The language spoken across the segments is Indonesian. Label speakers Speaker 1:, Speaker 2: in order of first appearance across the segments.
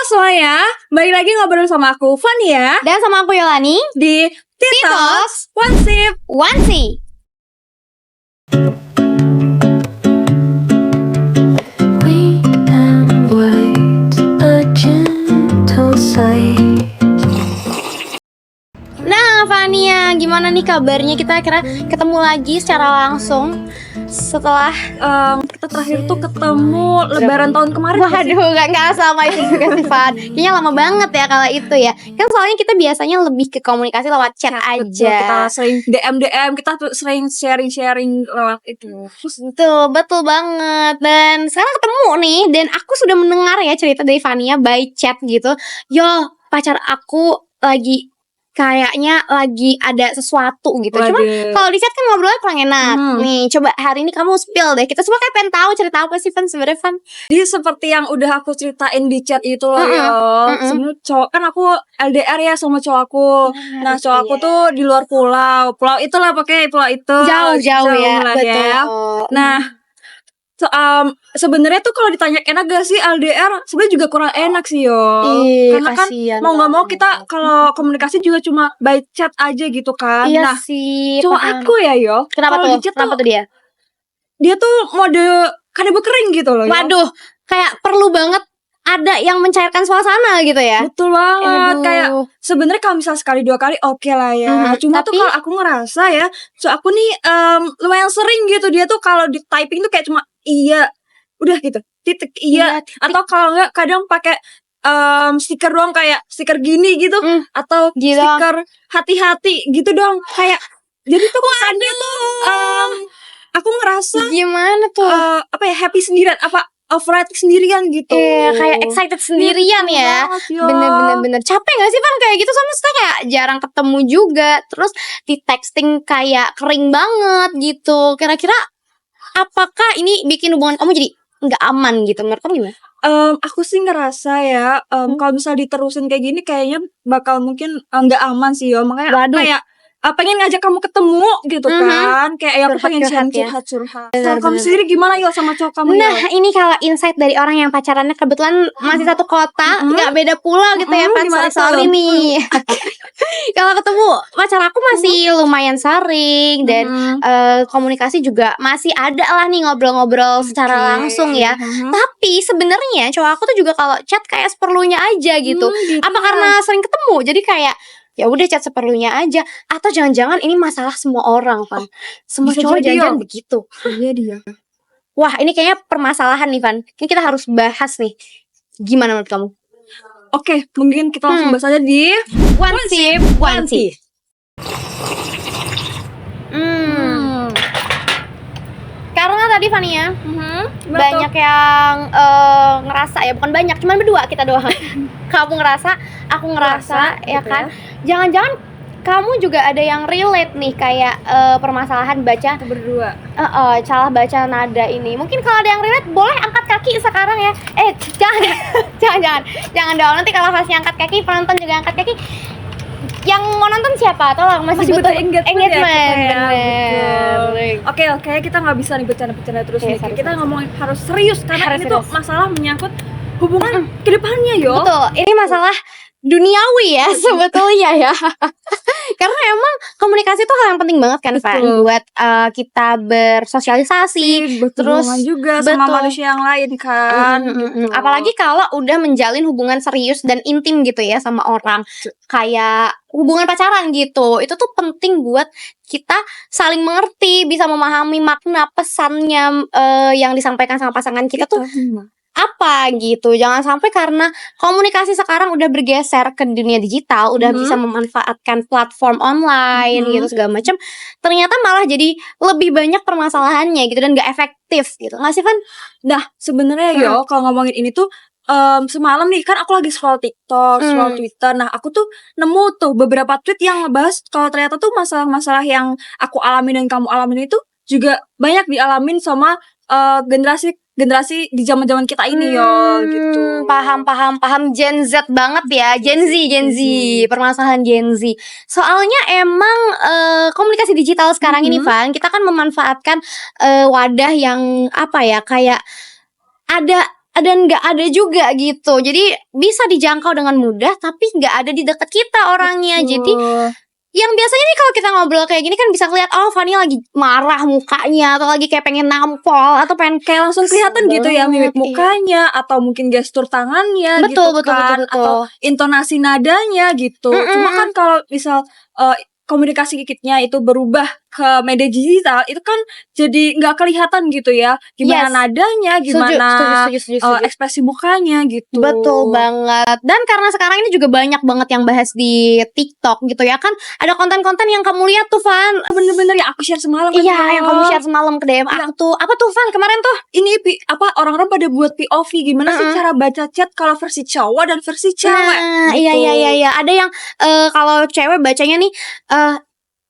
Speaker 1: semuanya, balik lagi ngobrol sama aku Fania
Speaker 2: dan sama aku Yolani
Speaker 1: di Titos One Sip
Speaker 2: One See.
Speaker 3: We can wait a gentle sight.
Speaker 2: Nah Fania, gimana nih kabarnya? Kita akhirnya ketemu lagi secara langsung setelah
Speaker 1: kita terakhir tuh ketemu Lebaran tahun kemarin.
Speaker 2: waduh, gak sama itu juga sih Fan. Kayaknya lama banget ya kalau itu ya. Kan soalnya kita biasanya lebih ke komunikasi lewat chat aja.
Speaker 1: Kita sering DM, kita tuh sering sharing lewat itu.
Speaker 2: Betul banget. Dan sekarang ketemu nih, dan aku sudah mendengar ya cerita dari Fania by chat gitu. Yo, pacar aku kayaknya lagi ada sesuatu gitu. Cuma kalau di chat kan ngobrolnya kurang enak. Nih, coba hari ini kamu spill deh. Kita semua kayak pengen tahu cerita apa sih Van sebenarnya Van.
Speaker 1: Jadi seperti yang udah aku ceritain di chat itu loh ya. Sebenarnya cowok kan aku LDR ya sama cowok aku. Nah, cowok aku tuh di luar pulau. Pulau itulah pakai pulau itu.
Speaker 2: Jauh ya,
Speaker 1: lah
Speaker 2: betul.
Speaker 1: Ya. Nah, sebenarnya tuh kalau ditanya enak gak sih LDR, sebenarnya juga kurang enak sih yo. Karena kan mau nggak mau kita kalau komunikasi juga cuma by chat aja gitu kan.
Speaker 2: Iya
Speaker 1: nah,
Speaker 2: sih.
Speaker 1: cowok aku ya yo.
Speaker 2: Kenapa tuh? Kenapa tuh dia?
Speaker 1: Dia tuh mode kanebo kering gitu loh.
Speaker 2: Waduh, kayak perlu banget ada yang mencairkan suasana gitu ya.
Speaker 1: Betul banget. Kayak sebenarnya kalau misal sekali dua kali oke lah ya. Cuma tuh kalau aku ngerasa ya, so aku nih lumayan sering gitu dia tuh kalau di typing tuh kayak cuma iya, udah gitu, titik iya, titik. Atau kalau enggak kadang pakai stiker doang kayak stiker gini gitu, atau stiker hati-hati gitu dong. Kayak jadi tuh kesannya tuh aku ngerasa
Speaker 2: gimana tuh?
Speaker 1: Apa ya, happy sendirian, apa overrated sendirian gitu.
Speaker 2: Kayak excited sendirian ya. Bener. Capek gak sih Van kayak gitu? Soalnya kita kayak jarang ketemu juga. Terus di texting kayak kering banget gitu. Kira-kira apakah ini bikin hubungan kamu jadi gak aman gitu? Menurut kamu gimana?
Speaker 1: Aku sih ngerasa ya kalau misalnya diterusin kayak gini kayaknya bakal mungkin gak aman sih yo. Makanya kayak pengen ngajak kamu ketemu gitu kan. Kayak ya aku pengen curhat. Kalau kamu sendiri gimana yo sama cowok kamu?
Speaker 2: Nah ini kalau insight dari orang yang pacarannya kebetulan masih satu kota, gak beda pulau gitu ya Pan. Sorry nih. Kalau ketemu pacar aku masih lumayan sering. Dan komunikasi juga masih ada lah nih, ngobrol-ngobrol secara langsung ya. Tapi sebenarnya cowok aku tuh juga kalau chat kayak seperlunya aja gitu. Apa karena sering ketemu jadi kayak ya udah chat seperlunya aja, atau jangan-jangan ini masalah semua orang Van. Semua cowok jangan begitu.
Speaker 1: Iya dia.
Speaker 2: Wah ini kayaknya permasalahan nih Van. Ini kita harus bahas nih. Gimana menurut kamu?
Speaker 1: Oke, mungkin kita langsung bahas aja di
Speaker 2: One Sip One See. Karena tadi Fania banyak yang ngerasa ya, bukan banyak, cuman berdua kita doang. Kamu ngerasa, aku ngerasa ya kan. Jangan-jangan kamu juga ada yang relate nih kayak permasalahan baca
Speaker 1: kita berdua.
Speaker 2: Salah baca nada ini. Mungkin kalau ada yang relate boleh angkat kaki sekarang ya. Jangan dong. Nanti kalau pasnya angkat kaki, penonton juga angkat kaki. Yang mau nonton siapa? Tolong masih butuh engagement.
Speaker 1: Ya, Oke, kita nggak bisa nih bercanda terus nih. Kita ngomongin harus serius karena ini tuh masalah menyangkut hubungan kedepannya yo.
Speaker 2: Betul, ini masalah duniawi ya sebetulnya ya. Karena emang komunikasi itu hal yang penting banget kan Van, buat kita bersosialisasi,
Speaker 1: terus juga sama manusia yang lain kan.
Speaker 2: Apalagi kalau udah menjalin hubungan serius dan intim gitu ya sama orang, kayak hubungan pacaran gitu. Itu tuh penting buat kita saling mengerti, bisa memahami makna pesannya yang disampaikan sama pasangan kita tuh apa gitu. Jangan sampai karena komunikasi sekarang udah bergeser ke dunia digital, udah bisa memanfaatkan platform online gitu segala macam, ternyata malah jadi lebih banyak permasalahannya gitu dan gak efektif gitu. Nggak sih Van?
Speaker 1: Nah sebenarnya yo kalau ngomongin ini tuh semalam nih kan aku lagi scroll TikTok, scroll Twitter. Nah aku tuh nemu tuh beberapa tweet yang ngebahas kalau ternyata tuh masalah-masalah yang aku alamin dan kamu alamin itu juga banyak dialamin sama generasi di zaman-zaman kita ini yo gitu.
Speaker 2: Paham Gen Z banget ya. Gen Z permasalahan Gen Z. Soalnya emang komunikasi digital sekarang ini Van, kita kan memanfaatkan wadah yang apa ya, kayak ada dan nggak ada juga gitu. Jadi bisa dijangkau dengan mudah, tapi nggak ada di dekat kita orangnya. Jadi yang biasanya nih kalau kita ngobrol kayak gini kan bisa ngeliat, oh Fanny lagi marah mukanya, atau lagi kayak pengen nampol, atau pengen
Speaker 1: kayak langsung kelihatan gitu ya mimik mukanya, atau mungkin gestur tangannya
Speaker 2: Betul,
Speaker 1: gitu
Speaker 2: betul,
Speaker 1: kan,
Speaker 2: betul, betul.
Speaker 1: atau intonasi nadanya gitu. Cuma kan kalau misal komunikasi kitnya itu berubah ke media digital, itu kan jadi nggak kelihatan gitu ya, gimana
Speaker 2: Yes.
Speaker 1: nadanya, gimana
Speaker 2: Setuju.
Speaker 1: ekspresi mukanya gitu.
Speaker 2: Betul banget. Dan karena sekarang ini juga banyak banget yang bahas di TikTok gitu ya kan. Ada konten-konten yang kamu lihat tuh Van.
Speaker 1: Bener-bener yang aku share semalam kan.
Speaker 2: Iya, yang kamu share semalam ke DM aku tuh. Apa tuh Van kemarin tuh?
Speaker 1: Ini orang-orang pada buat POV gimana sih cara baca chat kalau versi cowok dan versi cewek.
Speaker 2: Nah,
Speaker 1: gitu.
Speaker 2: iya. Ada yang kalau cewek bacanya nih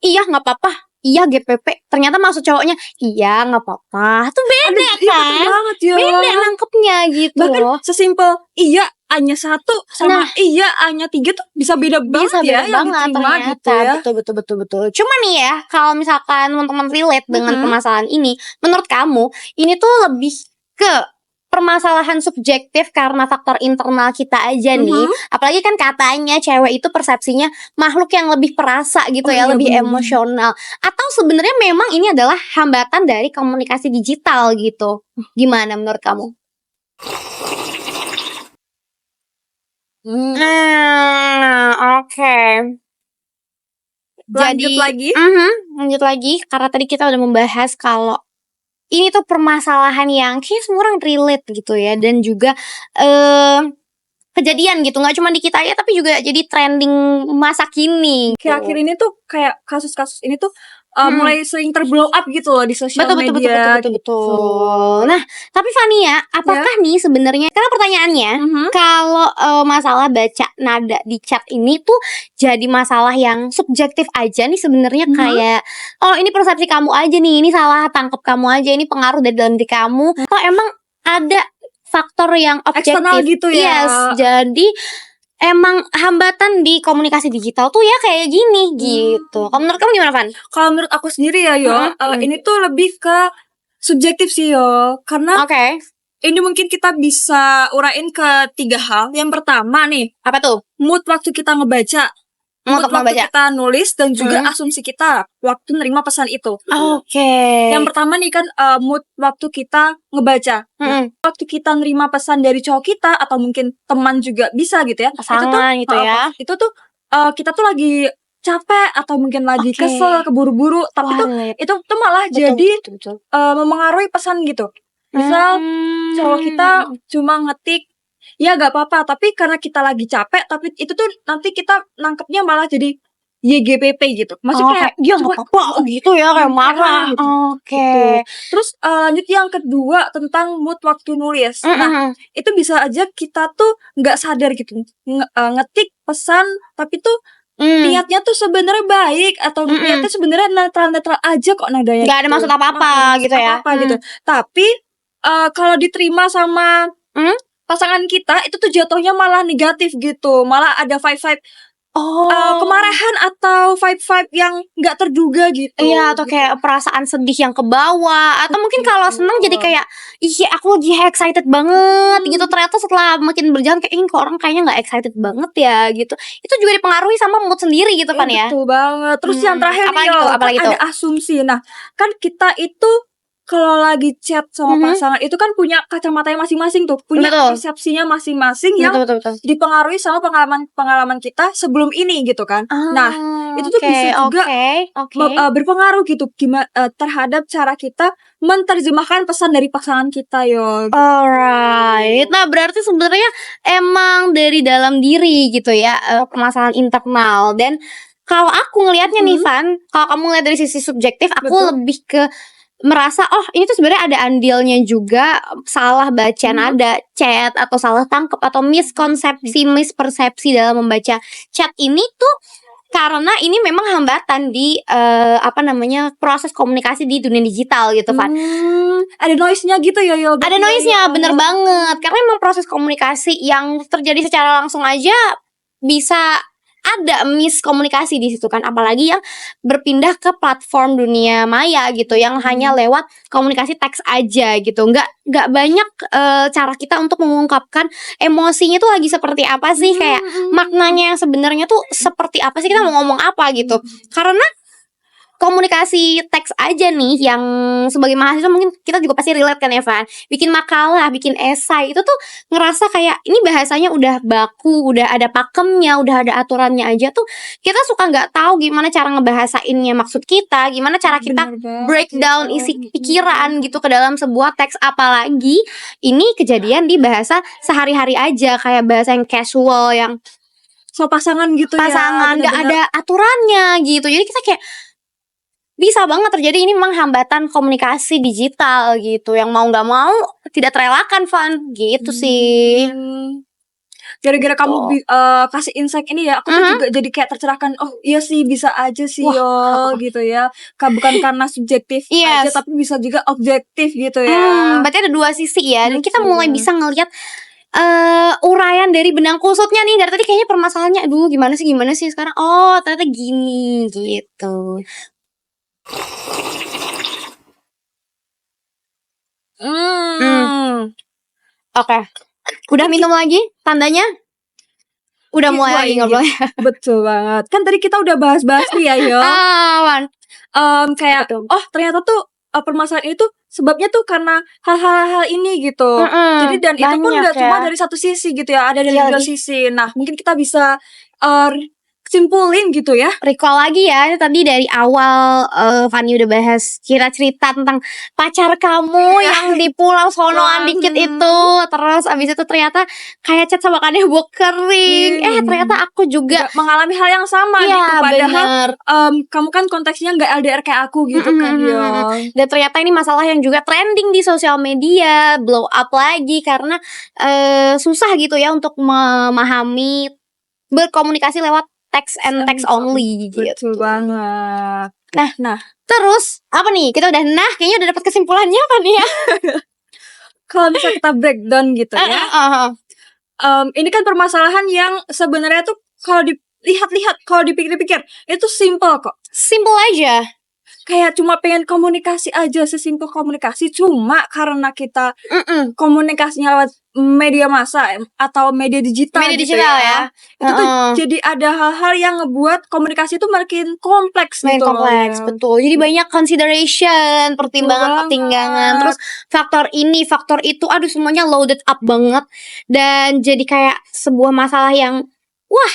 Speaker 2: iya nggak apa-apa. Iya GPP. Ternyata maksud cowoknya iya nggak apa-apa. Tuh beda
Speaker 1: Aduh,
Speaker 2: kan?
Speaker 1: iya, betul banget ya.
Speaker 2: Beda nangkepnya gitu.
Speaker 1: Bahkan sesimpel iya A-nya 1 sama iya A-nya 3 tuh bisa beda
Speaker 2: bisa
Speaker 1: banget ya
Speaker 2: beda
Speaker 1: yang
Speaker 2: banget
Speaker 1: diterima
Speaker 2: ternyata.
Speaker 1: gitu ya.
Speaker 2: Betul. Cuma nih ya, kalau misalkan teman-teman relate dengan permasalahan ini, menurut kamu ini tuh lebih ke permasalahan subjektif karena faktor internal kita aja nih. Apalagi kan katanya cewek itu persepsinya makhluk yang lebih perasa gitu ya, lebih emosional. Atau sebenarnya memang ini adalah hambatan dari komunikasi digital gitu. Gimana menurut kamu? Oke. Lanjut lagi karena tadi kita udah membahas kalau ini tuh permasalahan yang kayak semua orang relate gitu ya, dan juga kejadian gitu, nggak cuma di kita ya tapi juga jadi trending masa kini.
Speaker 1: Akhir-akhir ini tuh kayak kasus-kasus ini tuh mulai sering terblow up gitu loh di sosial media.
Speaker 2: Betul. Nah, tapi Fania, apakah nih sebenarnya karena pertanyaannya kalau masalah baca nada di chat ini tuh jadi masalah yang subjektif aja nih sebenarnya, kayak oh ini persepsi kamu aja nih, ini salah tangkap kamu aja, ini pengaruh dari dalam diri kamu. Kok emang ada faktor yang objektif
Speaker 1: eksternal gitu ya.
Speaker 2: Yes, jadi emang hambatan di komunikasi digital tuh ya kayak gini gitu. Kalau menurut kamu gimana, Van?
Speaker 1: Kalau menurut aku sendiri ya, ini tuh lebih ke subjektif sih, karena ini mungkin kita bisa urain ke 3 hal. Yang pertama nih,
Speaker 2: apa tuh?
Speaker 1: Mood waktu kita ngebaca. Mood waktu kita nulis dan juga asumsi kita waktu nerima pesan itu. Yang pertama nih kan mood waktu kita ngebaca. Waktu kita nerima pesan dari cowok kita atau mungkin teman juga bisa gitu ya.
Speaker 2: Pasangan gitu ya.
Speaker 1: Itu tuh kita tuh lagi capek atau mungkin lagi kesel, keburu-buru, tapi itu tuh malah jadi memengaruhi pesan gitu. Misal cowok kita cuma ngetik ya gak apa-apa, tapi karena kita lagi capek, tapi itu tuh nanti kita nangkepnya malah jadi YGPP gitu. Maksudnya kayak
Speaker 2: ya gak apa-apa gitu ya, kayak marah gitu.
Speaker 1: Terus lanjut yang kedua tentang mood waktu nulis. Nah, itu bisa aja kita tuh gak sadar gitu ngetik pesan tapi tuh niatnya tuh sebenarnya baik atau niatnya sebenarnya netral-netral aja kok nadanya.
Speaker 2: Gak ada maksud apa-apa gitu ya.
Speaker 1: Gitu. Tapi kalau diterima sama pasangan kita itu tuh jatuhnya malah negatif gitu, malah ada vibe kemarahan atau vibe yang nggak terduga gitu.
Speaker 2: Iya, atau kayak perasaan sedih yang ke bawah, atau mungkin kalau seneng jadi kayak iya aku lagi excited banget gitu, ternyata setelah makin berjalan kayak ini kok orang kayaknya nggak excited banget ya gitu. Itu juga dipengaruhi sama mood sendiri gitu kan ya.
Speaker 1: Betul banget. Terus yang terakhir nih ada asumsi. Nah kan kita itu kalau lagi chat sama pasangan itu kan punya kacamatanya masing-masing tuh, punya persepsinya masing-masing yang dipengaruhi sama pengalaman kita sebelum ini gitu kan. Nah itu tuh bisa juga berpengaruh gitu gimana terhadap cara kita menerjemahkan pesan dari pasangan kita
Speaker 2: Alright. Nah berarti sebenarnya emang dari dalam diri gitu ya, permasalahan internal. Dan kalau aku ngelihatnya nih Van, kalau kamu ngeliat dari sisi subjektif, aku lebih ke merasa oh ini tuh sebenarnya ada andilnya juga salah baca nada chat atau salah tangkap atau mispersepsi dalam membaca chat ini tuh karena ini memang hambatan di proses komunikasi di dunia digital gitu Van.
Speaker 1: Ada noise-nya gitu ya
Speaker 2: Ada noise-nya, bener banget. Karena memang proses komunikasi yang terjadi secara langsung aja bisa ada miskomunikasi di situ kan, apalagi yang berpindah ke platform dunia maya gitu yang hanya lewat komunikasi teks aja gitu, nggak banyak cara kita untuk mengungkapkan emosinya tuh lagi seperti apa sih, kayak maknanya yang sebenarnya tuh seperti apa sih, kita mau ngomong apa gitu. Karena komunikasi teks aja nih yang sebagai mahasiswa mungkin kita juga pasti relate kan Evan, bikin makalah, bikin esai itu tuh ngerasa kayak ini bahasanya udah baku, udah ada pakemnya, udah ada aturannya aja tuh kita suka nggak tahu gimana cara ngebahasainnya maksud kita, gimana cara kita breakdown isi pikiran gitu ke dalam sebuah teks, apalagi ini kejadian di bahasa sehari-hari aja kayak bahasa yang casual yang
Speaker 1: So pasangan gitu
Speaker 2: pasangan
Speaker 1: ya.
Speaker 2: nggak ada aturannya gitu, jadi kita kayak bisa banget terjadi ini memang hambatan komunikasi digital gitu yang mau nggak mau tidak terelakkan Van gitu sih.
Speaker 1: Gara-gara
Speaker 2: Gitu.
Speaker 1: kamu kasih insight ini ya, aku tuh juga jadi kayak tercerahkan. Oh iya sih, bisa aja sih yo gitu ya. Bukan karena subjektif aja,
Speaker 2: Yes.
Speaker 1: tapi bisa juga objektif gitu ya.
Speaker 2: Berarti ada dua sisi ya, dan kita
Speaker 1: Betul.
Speaker 2: mulai bisa ngelihat uraian dari benang kusutnya nih. Dari tadi kayaknya permasalahannya aduh gimana sih sekarang, oh ternyata gini gitu. Oke. Udah minum lagi tandanya? Udah
Speaker 1: Iya,
Speaker 2: mulai lagi
Speaker 1: iya.
Speaker 2: ngobrolnya.
Speaker 1: Betul banget. Kan tadi kita udah bahas-bahas nih ya yo.
Speaker 2: Wan.
Speaker 1: Kayak
Speaker 2: Betul.
Speaker 1: oh ternyata tuh permasalahan itu sebabnya tuh karena hal-hal ini gitu. Jadi dan itu pun
Speaker 2: banyak
Speaker 1: nggak cuma
Speaker 2: ya.
Speaker 1: dari satu sisi gitu ya, ada dari
Speaker 2: Iya
Speaker 1: dua
Speaker 2: lagi.
Speaker 1: sisi. Nah mungkin kita bisa simpulin gitu ya.
Speaker 2: Recall lagi ya, tadi dari awal Fanny udah bahas cerita tentang pacar kamu yang di pulau sonoan dikit itu. Terus abis itu ternyata kayak chat sama kadebo kering. Ternyata aku juga
Speaker 1: Nggak mengalami hal yang sama
Speaker 2: iya,
Speaker 1: gitu. Padahal
Speaker 2: bener.
Speaker 1: kamu kan konteksnya nggak LDR kayak aku gitu kan yo.
Speaker 2: Dan ternyata ini masalah yang juga trending di sosial media, blow up lagi karena susah gitu ya untuk memahami berkomunikasi lewat text and text only gitu.
Speaker 1: Betul banget. Nah,
Speaker 2: Terus apa nih? Kita udah kayaknya udah dapat kesimpulannya apa nih ya?
Speaker 1: kalau bisa kita breakdown gitu ya. Ini kan permasalahan yang sebenarnya tuh kalau dilihat-lihat, kalau dipikir-pikir itu simple kok.
Speaker 2: Simple aja.
Speaker 1: Kayak cuma pengen komunikasi aja, sesimpel komunikasi. Cuma karena kita komunikasinya lewat media massa atau media digital
Speaker 2: Media
Speaker 1: gitu
Speaker 2: digital ya.
Speaker 1: itu tuh jadi ada hal-hal yang ngebuat komunikasi itu makin kompleks
Speaker 2: Main
Speaker 1: gitu
Speaker 2: kompleks,
Speaker 1: loh.
Speaker 2: betul. Jadi banyak consideration, pertimbangan. Terus faktor ini, faktor itu, aduh semuanya loaded up banget. Dan jadi kayak sebuah masalah yang, wah,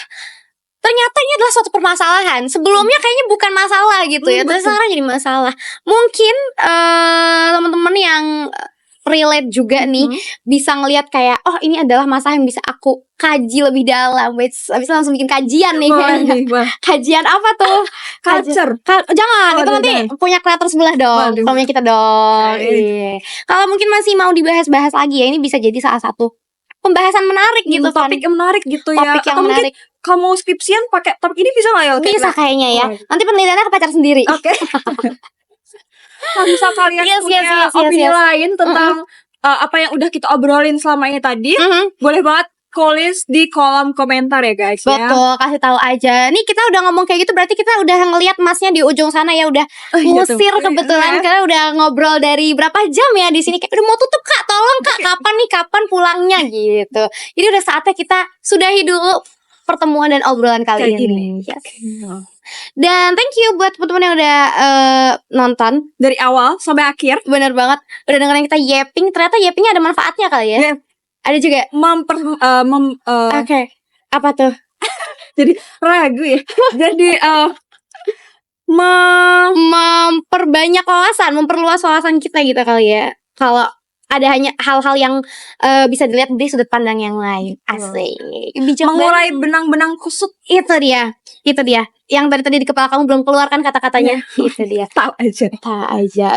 Speaker 2: ternyata ini adalah suatu permasalahan. Sebelumnya kayaknya bukan masalah gitu ya, terus sekarang jadi masalah. Mungkin teman-teman yang relate juga nih bisa ngelihat kayak oh ini adalah masalah yang bisa aku kaji lebih dalam. Abis langsung bikin kajian nih kayaknya. Kajian apa tuh?
Speaker 1: Culture.
Speaker 2: Jangan, itu nanti punya kreator sebelah dong. Punya kita dong. Iya. Kalau mungkin masih mau dibahas-bahas lagi ya, ini bisa jadi salah satu pembahasan menarik gitu,
Speaker 1: topik yang menarik gitu ya.
Speaker 2: Topik yang
Speaker 1: atau
Speaker 2: menarik.
Speaker 1: mungkin kamu skripsian pakai topik ini bisa nggak ya?
Speaker 2: Bisa kayaknya ya. Nanti penelitiannya ke pacar sendiri.
Speaker 1: Oke. Kalau misal kalian punya opini lain tentang apa yang udah kita obrolin selama ini tadi, boleh banget tulis di kolom komentar ya guys.
Speaker 2: Betul, kasih tahu aja. Nih kita udah ngomong kayak gitu, berarti kita udah ngelihat masnya di ujung sana ya, udah ngusir kebetulan karena udah ngobrol dari berapa jam ya di sini. Kayak udah mau tutup Kak, tolong Kak, kapan pulangnya gitu. Jadi udah saatnya kita sudahi dulu pertemuan dan obrolan kali ini. Yes. Dan thank you buat teman-teman yang udah nonton
Speaker 1: dari awal sampai akhir.
Speaker 2: Bener banget, udah dengerin kita yapping. Ternyata yappingnya ada manfaatnya kali ya. Ada juga Oke. Apa tuh?
Speaker 1: Jadi ragu ya. Jadi
Speaker 2: memperbanyak wawasan, memperluas wawasan kita gitu kali ya. Kalau ada hanya hal-hal yang bisa dilihat dari sudut pandang yang lain. Asik.
Speaker 1: Mengurai benang-benang kusut.
Speaker 2: Itu dia. Yang dari tadi di kepala kamu belum keluar kan kata-katanya. Itu dia.
Speaker 1: Tahu aja.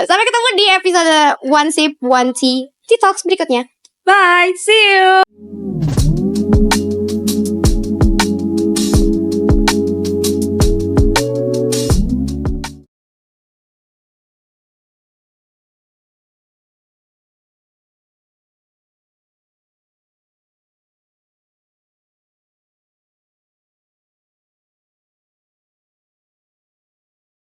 Speaker 2: Sampai ketemu di episode One Sip One Tea Talks berikutnya.
Speaker 1: Bye, see you.